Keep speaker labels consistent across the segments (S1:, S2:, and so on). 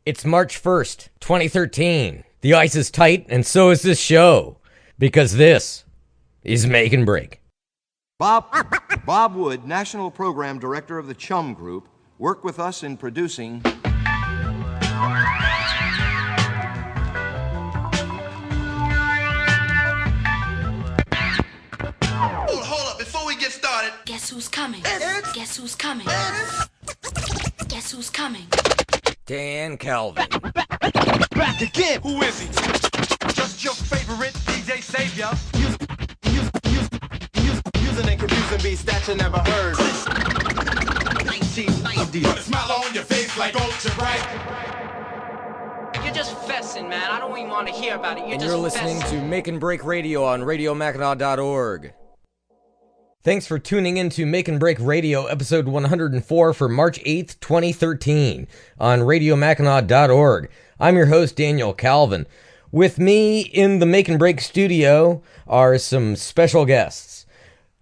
S1: It's March 1st, 2013. The ice is tight, and so is this show. Because this is Make and Break.
S2: Bob Wood, National Program Director of the Chum Group, worked with us in producing...
S3: Hold up, before we get started...
S4: Guess who's coming? Guess who's coming? Guess who's coming?
S1: Dan Calvin.
S3: Back again! Who is he? Just your favorite DJ Savior. Using and confusing beats that you never heard. 1990. Put a smile on your face like ultra bright.
S5: You're just fessing, man. I don't even want to hear about it.
S1: You're listening to Make and Break Radio on RadioMackinac.org. Thanks for tuning in to Make and Break Radio, episode 104 for March 8th, 2013, on RadioMackinac.org. I'm your host, Daniel Calvin. With me in the Make and Break studio are some special guests.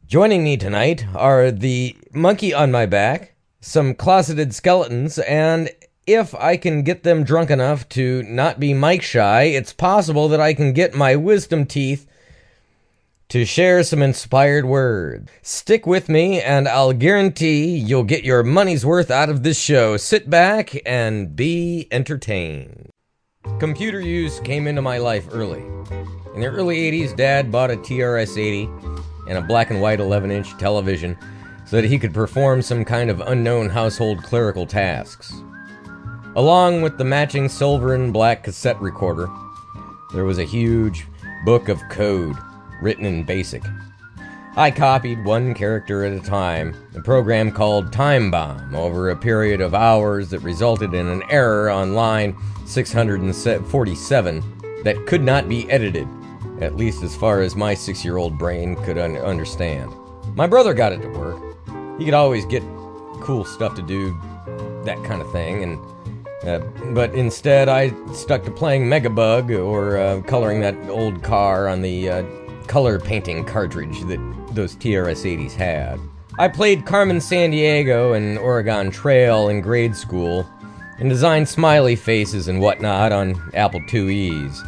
S1: Joining me tonight are the monkey on my back, some closeted skeletons, and if I can get them drunk enough to not be mic shy, it's possible that I can get my wisdom teeth to share some inspired words. Stick with me, and I'll guarantee you'll get your money's worth out of this show. Sit back and be entertained. Computer use came into my life early. In the early 80s, Dad bought a TRS-80 and a black and white 11-inch television so that he could perform some kind of unknown household clerical tasks. Along with the matching silver and black cassette recorder, there was a huge book of code written in BASIC. I copied one character at a time, a program called Time Bomb, over a period of hours that resulted in an error on line 647 that could not be edited, at least as far as my 6-year-old brain could understand. My brother got it to work. He could always get cool stuff to do, that kind of thing, but instead I stuck to playing Megabug or coloring that old car on the color painting cartridge that those TRS-80s had. I played Carmen Sandiego and Oregon Trail in grade school and designed smiley faces and whatnot on Apple IIe's.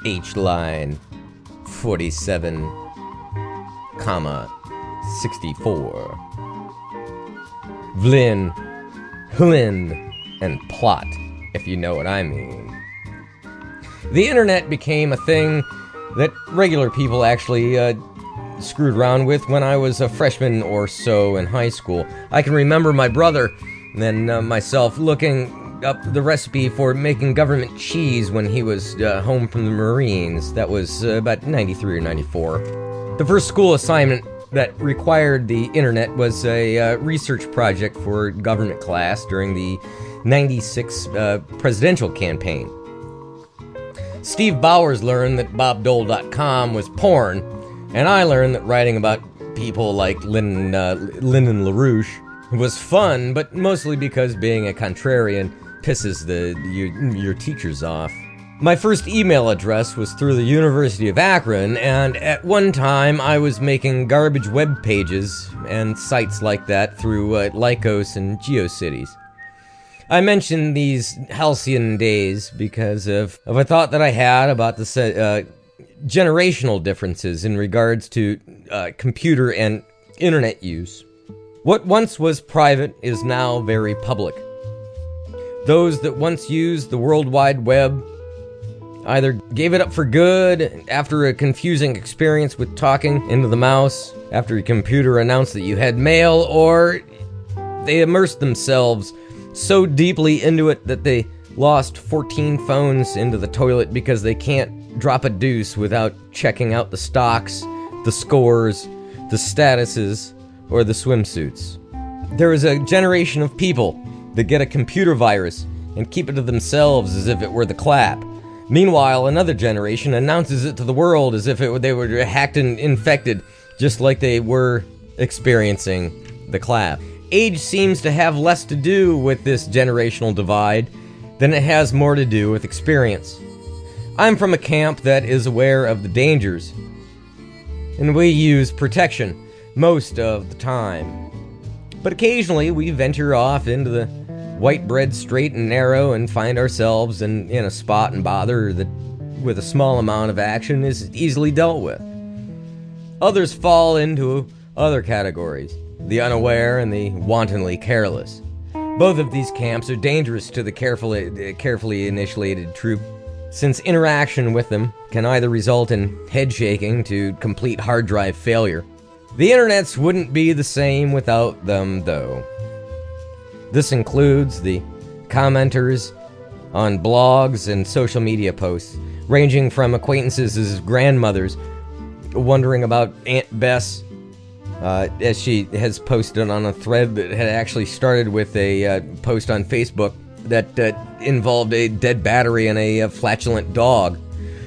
S1: H-line 47, 64. Vlin, Hlin, and plot, if you know what I mean. The internet became a thing that regular people actually screwed around with when I was a freshman or so in high school. I can remember my brother and myself looking up the recipe for making government cheese when he was home from the Marines. That was about 93 or 94. The first school assignment that required the internet was a research project for government class during the 96 presidential campaign. Steve Bowers learned that BobDole.com was porn, and I learned that writing about people like Lyndon LaRouche was fun, but mostly because being a contrarian pisses your teachers off. My first email address was through the University of Akron, and at one time I was making garbage web pages and sites like that through Lycos and GeoCities. I mention these halcyon days because of a thought that I had about the generational differences in regards to computer and internet use. What once was private is now very public. Those that once used the World Wide Web either gave it up for good after a confusing experience with talking into the mouse after your computer announced that you had mail, or they immersed themselves so deeply into it that they lost 14 phones into the toilet because they can't drop a deuce without checking out the stocks, the scores, the statuses, or the swimsuits. There is a generation of people that get a computer virus and keep it to themselves as if it were the clap. Meanwhile, another generation announces it to the world as if they were hacked and infected, just like they were experiencing the clap. Age seems to have less to do with this generational divide than it has more to do with experience. I'm from a camp that is aware of the dangers, and we use protection most of the time. But occasionally we venture off into the white bread straight and narrow and find ourselves in a spot and bother that with a small amount of action is easily dealt with. Others fall into other categories, the unaware and the wantonly careless. Both of these camps are dangerous to the carefully initiated troop, since interaction with them can either result in head shaking to complete hard drive failure. The internets wouldn't be the same without them, though. This includes the commenters on blogs and social media posts, ranging from acquaintances as grandmothers wondering about Aunt Bess, as she has posted on a thread that had actually started with a post on Facebook that involved a dead battery and a flatulent dog,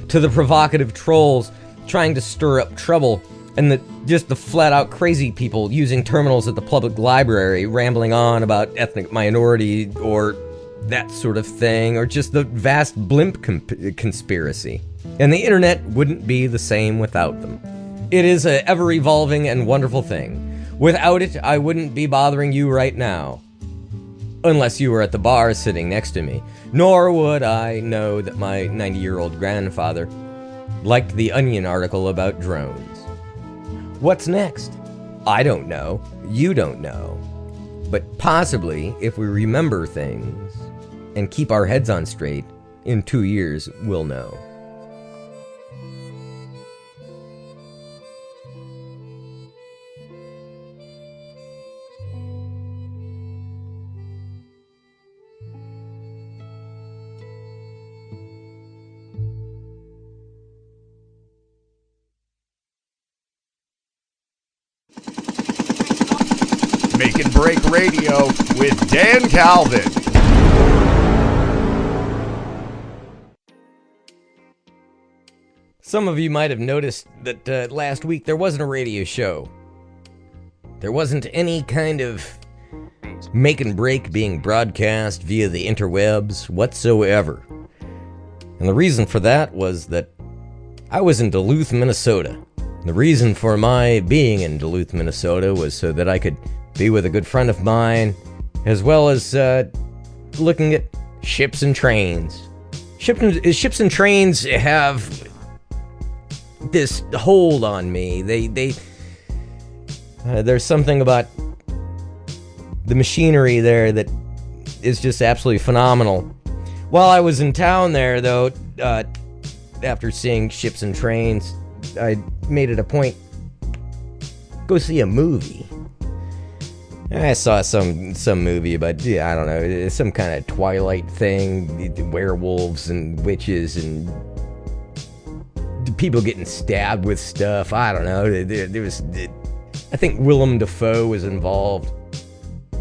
S1: to the provocative trolls trying to stir up trouble, and the flat-out crazy people using terminals at the public library, rambling on about ethnic minority or that sort of thing, or just the vast blimp conspiracy. And the internet wouldn't be the same without them. It is an ever-evolving and wonderful thing. Without it, I wouldn't be bothering you right now. Unless you were at the bar sitting next to me. Nor would I know that my 90-year-old grandfather liked the Onion article about drones. What's next? I don't know. You don't know. But possibly, if we remember things and keep our heads on straight, in 2 years, we'll know.
S6: Make and Break Radio with Dan Calvin.
S1: Some of you might have noticed that last week there wasn't a radio show. There wasn't any kind of Make and Break being broadcast via the interwebs whatsoever. And the reason for that was that I was in Duluth, Minnesota. The reason for my being in Duluth, Minnesota was so that I could be with a good friend of mine, as well as looking at ships and trains. Ships and trains have this hold on me. There's something about the machinery there that is just absolutely phenomenal. While I was in town there, though, after seeing ships and trains, I made it a point go see a movie. I saw some movie about, I don't know, some kind of Twilight thing, werewolves and witches and people getting stabbed with stuff. I don't know. There was, I think Willem Dafoe was involved.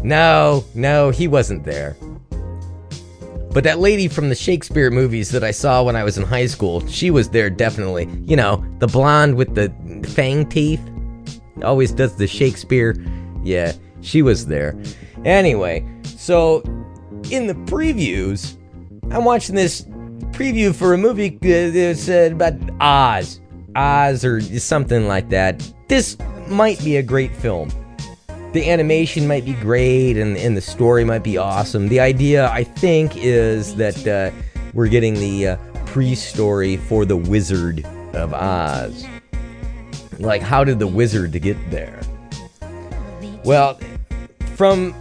S1: No, he wasn't there. But that lady from the Shakespeare movies that I saw when I was in high school, she was there definitely. You know, the blonde with the fang teeth. Always does the Shakespeare. Yeah, she was there. Anyway, so in the previews, I'm watching this preview for a movie that said about Oz or something like that. This might be a great film. The animation might be great and the story might be awesome. The idea, I think, is that we're getting the pre-story for the Wizard of Oz. Like, how did the wizard get there? Well, from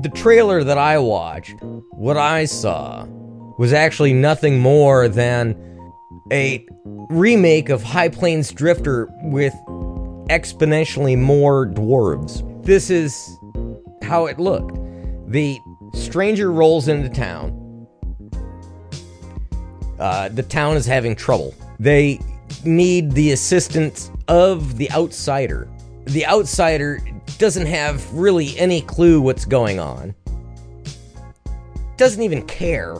S1: the trailer that I watched, what I saw was actually nothing more than a remake of High Plains Drifter with exponentially more dwarves. This is how it looked. The stranger rolls into town. The town is having trouble. They need the assistance of the outsider. The outsider doesn't have really any clue what's going on. Doesn't even care.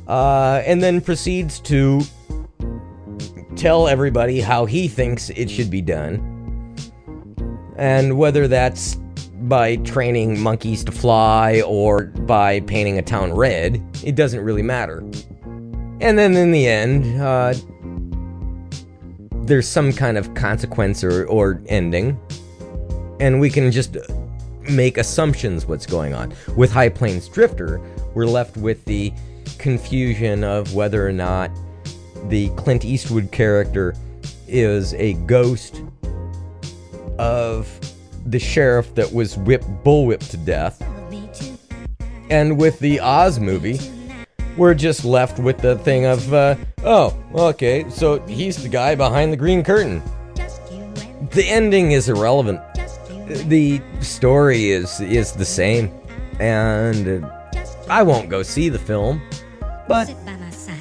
S1: And then proceeds to tell everybody how he thinks it should be done. And whether that's by training monkeys to fly or by painting a town red, it doesn't really matter. And then in the end, there's some kind of consequence or ending. And we can just make assumptions what's going on. With High Plains Drifter, we're left with the confusion of whether or not the Clint Eastwood character is a ghost of the sheriff that was bullwhipped to death. And with the Oz movie, we're just left with the thing of, oh, okay, so he's the guy behind the green curtain. The ending is irrelevant. The story is the same. And I won't go see the film, but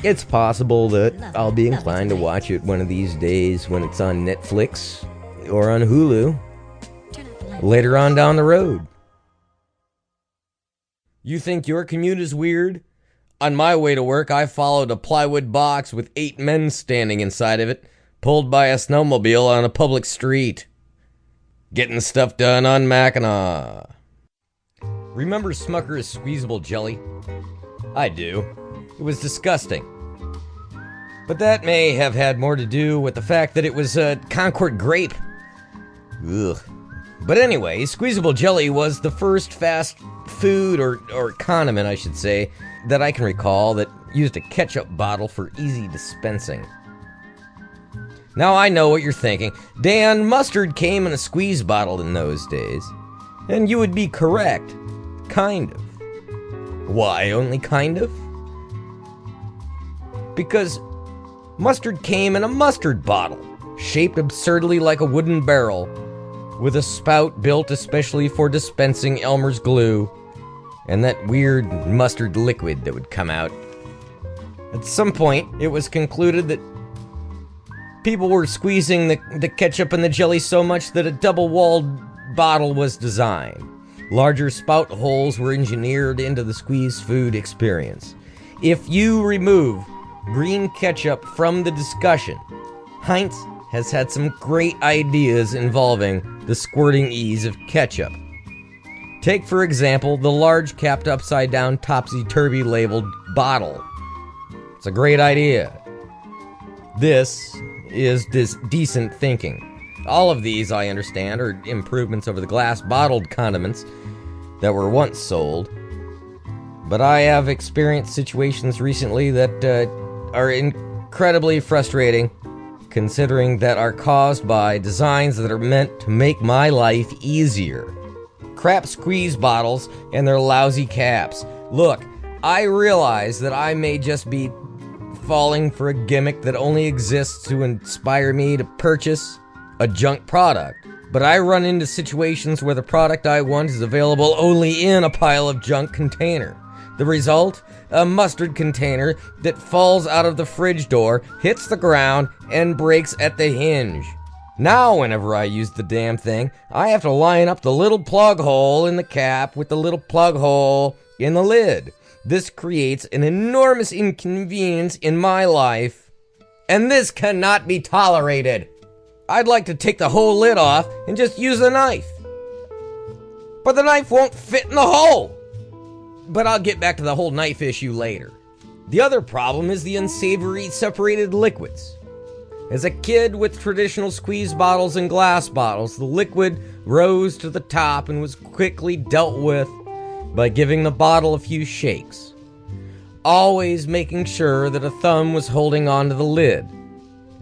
S1: it's possible that I'll be inclined to watch it one of these days when it's on Netflix or on Hulu later on down the road. You think your commute is weird? On my way to work, I followed a plywood box with 8 men standing inside of it, pulled by a snowmobile on a public street. Getting stuff done on Mackinac. Remember Smucker's squeezable jelly? I do. It was disgusting. But that may have had more to do with the fact that it was a Concord grape. Ugh. But anyway, squeezable jelly was the first fast food, or condiment, I should say, that I can recall that used a ketchup bottle for easy dispensing. Now I know what you're thinking. Dan, mustard came in a squeeze bottle in those days. And you would be correct. Kind of. Why only kind of? Because mustard came in a mustard bottle, shaped absurdly like a wooden barrel, with a spout built especially for dispensing Elmer's glue, and that weird mustard liquid that would come out. At some point, it was concluded that people were squeezing the ketchup and the jelly so much that a double-walled bottle was designed. Larger spout holes were engineered into the squeeze food experience. If you remove green ketchup from the discussion, Heinz has had some great ideas involving the squirting ease of ketchup. Take, for example, the large capped upside down topsy-turvy labeled bottle. It's a great idea. This is decent thinking. All of these, I understand, are improvements over the glass bottled condiments that were once sold. But I have experienced situations recently that are incredibly frustrating, considering that are caused by designs that are meant to make my life easier. Crap squeeze bottles and their lousy caps. Look, I realize that I may just be falling for a gimmick that only exists to inspire me to purchase a junk product, but I run into situations where the product I want is available only in a pile of junk container. The result? A mustard container that falls out of the fridge door, hits the ground, and breaks at the hinge. Now whenever I use the damn thing, I have to line up the little plug hole in the cap with the little plug hole in the lid. This creates an enormous inconvenience in my life, and this cannot be tolerated. I'd like to take the whole lid off and just use a knife. But the knife won't fit in the hole. But I'll get back to the whole knife issue later. The other problem is the unsavory separated liquids. As a kid with traditional squeeze bottles and glass bottles, the liquid rose to the top and was quickly dealt with by giving the bottle a few shakes, always making sure that a thumb was holding onto the lid.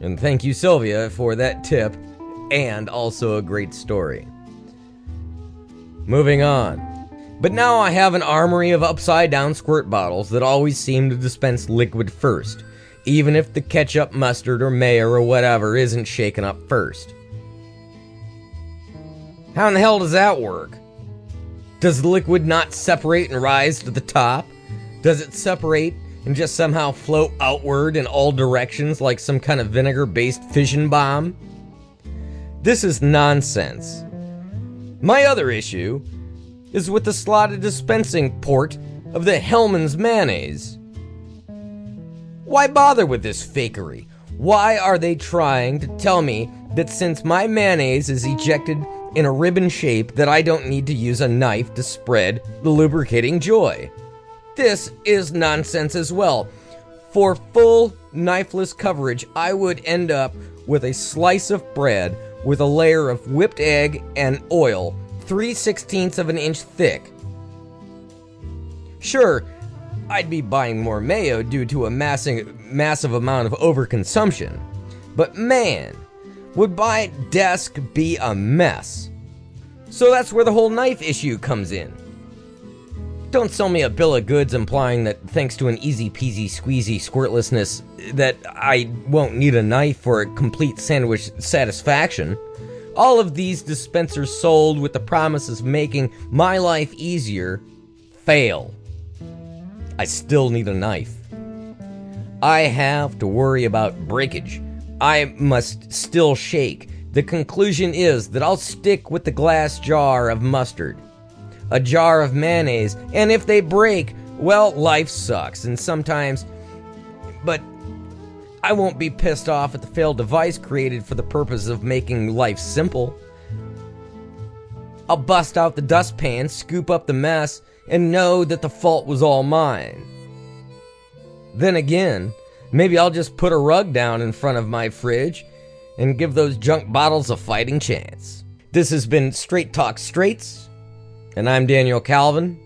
S1: And thank you, Sylvia, for that tip, and also a great story. Moving on. But now I have an armory of upside-down squirt bottles that always seem to dispense liquid first, even if the ketchup, mustard, or mayo or whatever isn't shaken up first. How in the hell does that work? Does the liquid not separate and rise to the top? Does it separate and just somehow float outward in all directions like some kind of vinegar-based fission bomb? This is nonsense. My other issue is with the slotted dispensing port of the Hellmann's mayonnaise. Why bother with this fakery? Why are they trying to tell me that since my mayonnaise is ejected in a ribbon shape that I don't need to use a knife to spread the lubricating joy? This is nonsense as well. For full knifeless coverage, I would end up with a slice of bread with a layer of whipped egg and oil 3/16 of an inch thick. Sure, I'd be buying more mayo due to a massive amount of overconsumption, but man, would my desk be a mess. So that's where the whole knife issue comes in. Don't sell me a bill of goods implying that thanks to an easy peasy squeezy squirtlessness that I won't need a knife for a complete sandwich satisfaction. All of these dispensers sold with the promise of making my life easier fail. I still need a knife. I have to worry about breakage. I must still shake. The conclusion is that I'll stick with the glass jar of mustard, a jar of mayonnaise, and if they break, well, life sucks, and sometimes, but I won't be pissed off at the failed device created for the purpose of making life simple. I'll bust out the dustpan, scoop up the mess, and know that the fault was all mine. Then again, maybe I'll just put a rug down in front of my fridge and give those junk bottles a fighting chance. This has been Straight Talk Straits, and I'm Daniel Calvin,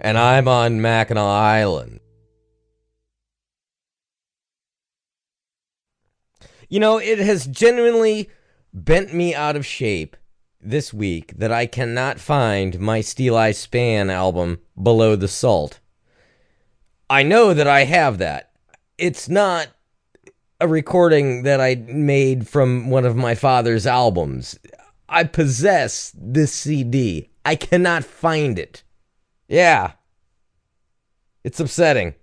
S1: and I'm on Mackinac Island. You know, it has genuinely bent me out of shape this week that I cannot find my Steel Eye Span album, Below the Salt. I know that I have that. It's not a recording that I made from one of my father's albums. I possess this CD. I cannot find it. Yeah. It's upsetting.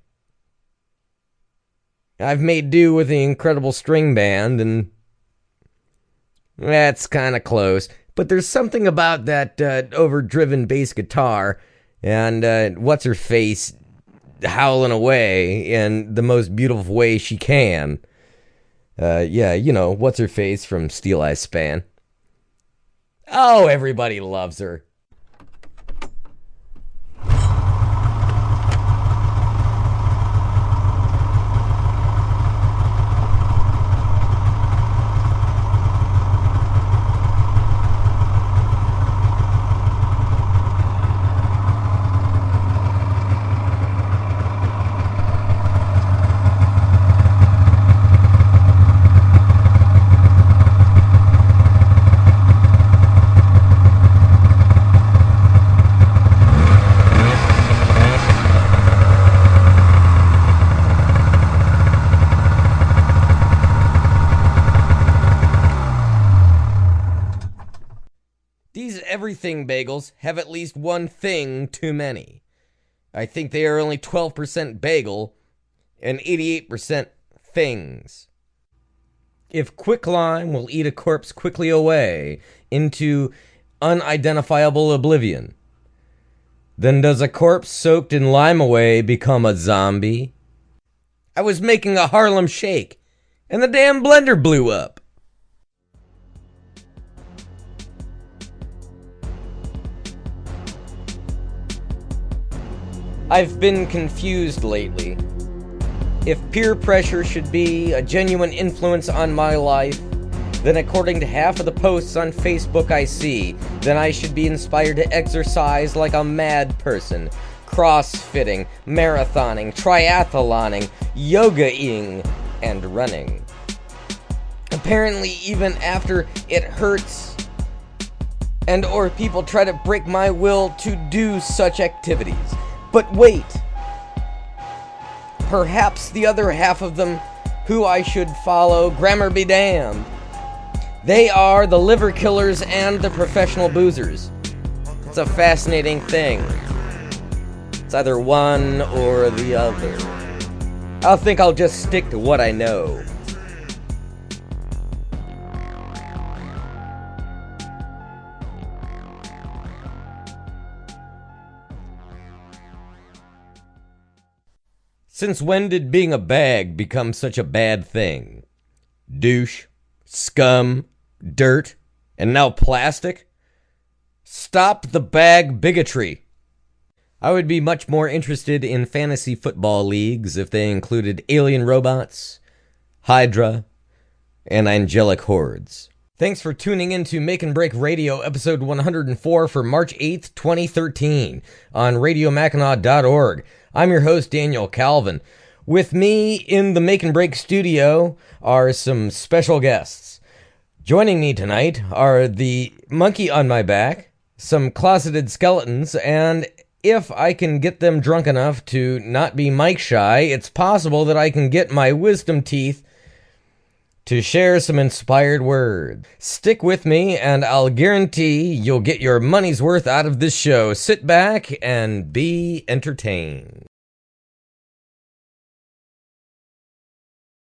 S1: I've made do with the Incredible String Band, and that's kind of close. But there's something about that overdriven bass guitar and what's-her-face howling away in the most beautiful way she can. Yeah, you know, what's-her-face from Steel Eye Span. Oh, everybody loves her. These everything bagels have at least one thing too many. I think they are only 12% bagel and 88% things. If quicklime will eat a corpse quickly away into unidentifiable oblivion, then does a corpse soaked in lime away become a zombie? I was making a Harlem Shake, and the damn blender blew up. I've been confused lately. If peer pressure should be a genuine influence on my life, then according to half of the posts on Facebook I see, then I should be inspired to exercise like a mad person. Crossfitting, marathoning, triathloning, yoga-ing, and running. Apparently, even after it hurts and or people try to break my will to do such activities. But wait, perhaps the other half of them, who I should follow, grammar be damned. They are the liver killers and the professional boozers. It's a fascinating thing. It's either one or the other. I think I'll just stick to what I know. Since when did being a bag become such a bad thing? Douche, scum, dirt, and now plastic? Stop the bag bigotry. I would be much more interested in fantasy football leagues if they included alien robots, Hydra, and angelic hordes. Thanks for tuning in to Make and Break Radio, episode 104 for March 8th, 2013 on radiomackinac.org. I'm your host, Daniel Calvin. With me in the Make and Break studio are some special guests. Joining me tonight are the monkey on my back, some closeted skeletons, and if I can get them drunk enough to not be mic shy, it's possible that I can get my wisdom teeth to share some inspired words. Stick with me and I'll guarantee you'll get your money's worth out of this show. Sit back and be entertained.